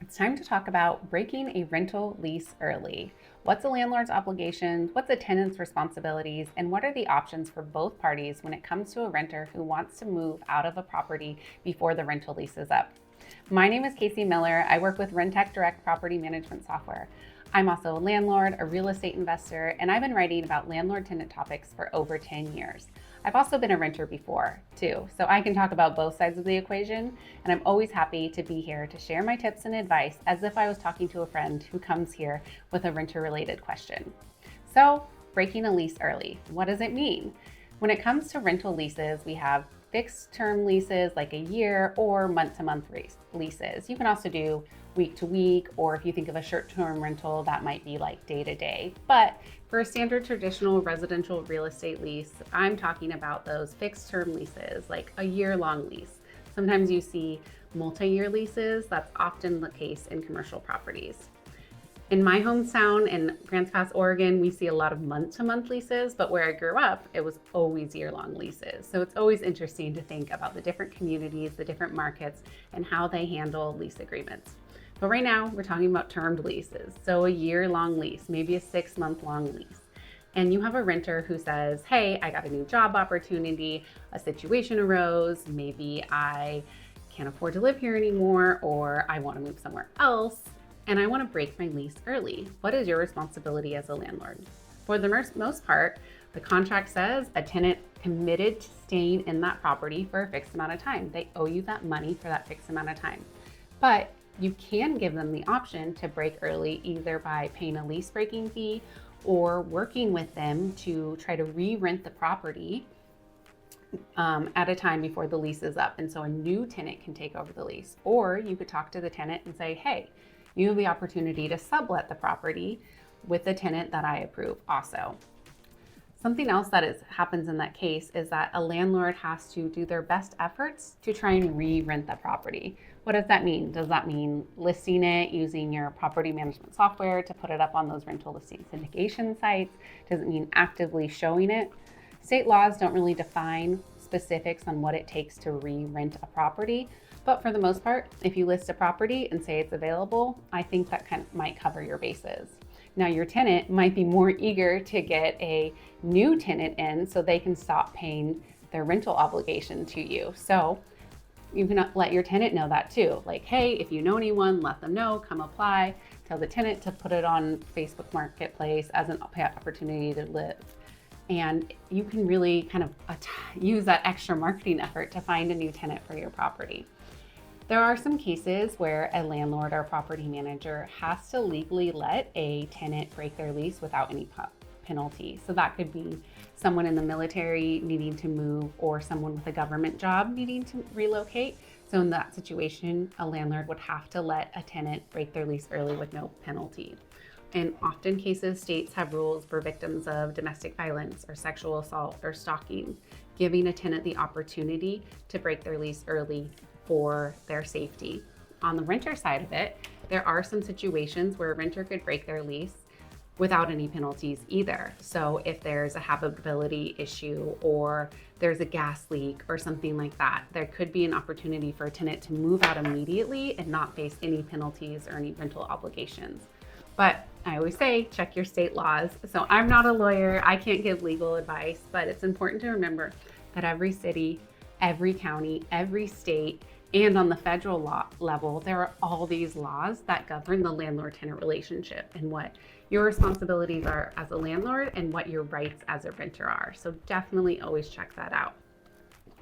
It's time to talk about breaking a rental lease early. What's a landlord's obligations? What's a tenant's responsibilities? And what are the options for both parties when it comes to a renter who wants to move out of a property before the rental lease is up? My name is Kaycee Miller. I work with Rentec Direct property management software. I'm also a landlord, a real estate investor, and I've been writing about landlord tenant topics for over 10 years. I've also been a renter before, too, so I can talk about both sides of the equation, and I'm always happy to be here to share my tips and advice as if I was talking to a friend who comes here with a renter-related question. So, breaking a lease early, what does it mean? When it comes to rental leases, we have fixed term leases like a year or month-to-month leases. You can also do week to week, or if you think of a short-term rental, that might be like day to day. But for a standard traditional residential real estate lease, I'm talking about those fixed term leases, like a year-long lease. Sometimes you see multi-year leases. That's often the case in commercial properties. In my hometown in Grants Pass, Oregon, we see a lot of month-to-month leases, but where I grew up, it was always year-long leases. So it's always interesting to think about the different communities, the different markets, and how they handle lease agreements. But right now, we're talking about termed leases. So a year-long lease, maybe a 6-month-long lease. And you have a renter who says, hey, I got a new job opportunity, a situation arose, maybe I can't afford to live here anymore, or I want to move somewhere else, and I want to break my lease early. What is your responsibility as a landlord? For the most part, the contract says a tenant committed to staying in that property for a fixed amount of time. They owe you that money for that fixed amount of time. But you can give them the option to break early, either by paying a lease breaking fee or working with them to try to re-rent the property at a time before the lease is up. And so a new tenant can take over the lease. Or you could talk to the tenant and say, hey, you have the opportunity to sublet the property with the tenant that I approve also. Something else that happens in that case is that a landlord has to do their best efforts to try and re-rent the property. What does that mean? Does that mean listing it using your property management software to put it up on those rental listing syndication sites? Does it mean actively showing it? State laws don't really define specifics on what it takes to re-rent a property, but for the most part, if you list a property and say it's available, I think that kind of might cover your bases. Now, your tenant might be more eager to get a new tenant in so they can stop paying their rental obligation to you. So you can let your tenant know that too. Like, hey, if you know anyone, let them know, come apply. Tell the tenant to put it on Facebook Marketplace as an opportunity to live. And you can really kind of use that extra marketing effort to find a new tenant for your property. There are some cases where a landlord or property manager has to legally let a tenant break their lease without any penalty. So that could be someone in the military needing to move or someone with a government job needing to relocate. So in that situation, a landlord would have to let a tenant break their lease early with no penalty. In often cases, states have rules for victims of domestic violence or sexual assault or stalking, giving a tenant the opportunity to break their lease early for their safety. On the renter side of it, there are some situations where a renter could break their lease without any penalties either. So if there's a habitability issue or there's a gas leak or something like that, there could be an opportunity for a tenant to move out immediately and not face any penalties or any rental obligations. But I always say, check your state laws. So I'm not a lawyer, I can't give legal advice, but it's important to remember that every city, every county, every state, and on the federal law level, there are all these laws that govern the landlord-tenant relationship and what your responsibilities are as a landlord and what your rights as a renter are. So definitely always check that out.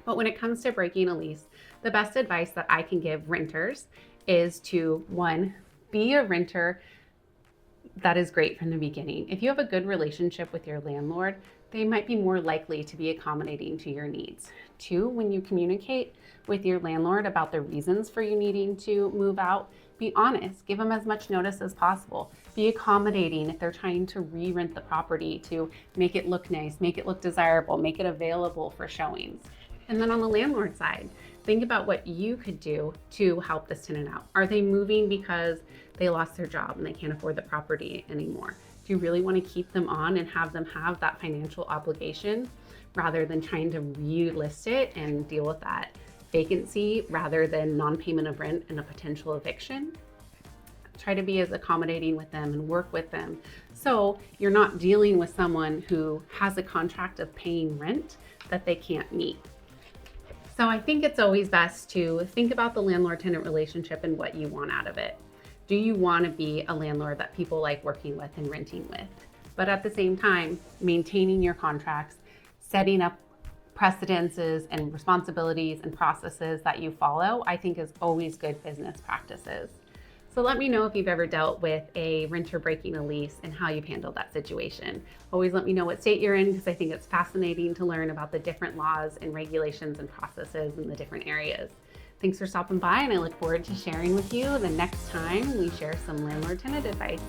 But when it comes to breaking a lease, the best advice that I can give renters is to, one, be a renter that is great from the beginning. If you have a good relationship with your landlord, they might be more likely to be accommodating to your needs. Two, when you communicate with your landlord about the reasons for you needing to move out, be honest, give them as much notice as possible. Be accommodating if they're trying to re-rent the property to make it look nice, make it look desirable, make it available for showings. And then on the landlord side, think about what you could do to help this tenant out. Are they moving because they lost their job and they can't afford the property anymore? Do you really want to keep them on and have them have that financial obligation rather than trying to relist it and deal with that vacancy rather than non-payment of rent and a potential eviction? Try to be as accommodating with them and work with them. So you're not dealing with someone who has a contract of paying rent that they can't meet. So I think it's always best to think about the landlord-tenant relationship and what you want out of it. Do you want to be a landlord that people like working with and renting with? But at the same time, maintaining your contracts, setting up precedences and responsibilities and processes that you follow, I think is always good business practices. So let me know if you've ever dealt with a renter breaking a lease and how you've handled that situation. Always let me know what state you're in, because I think it's fascinating to learn about the different laws and regulations and processes in the different areas. Thanks for stopping by, and I look forward to sharing with you the next time we share some landlord-tenant advice.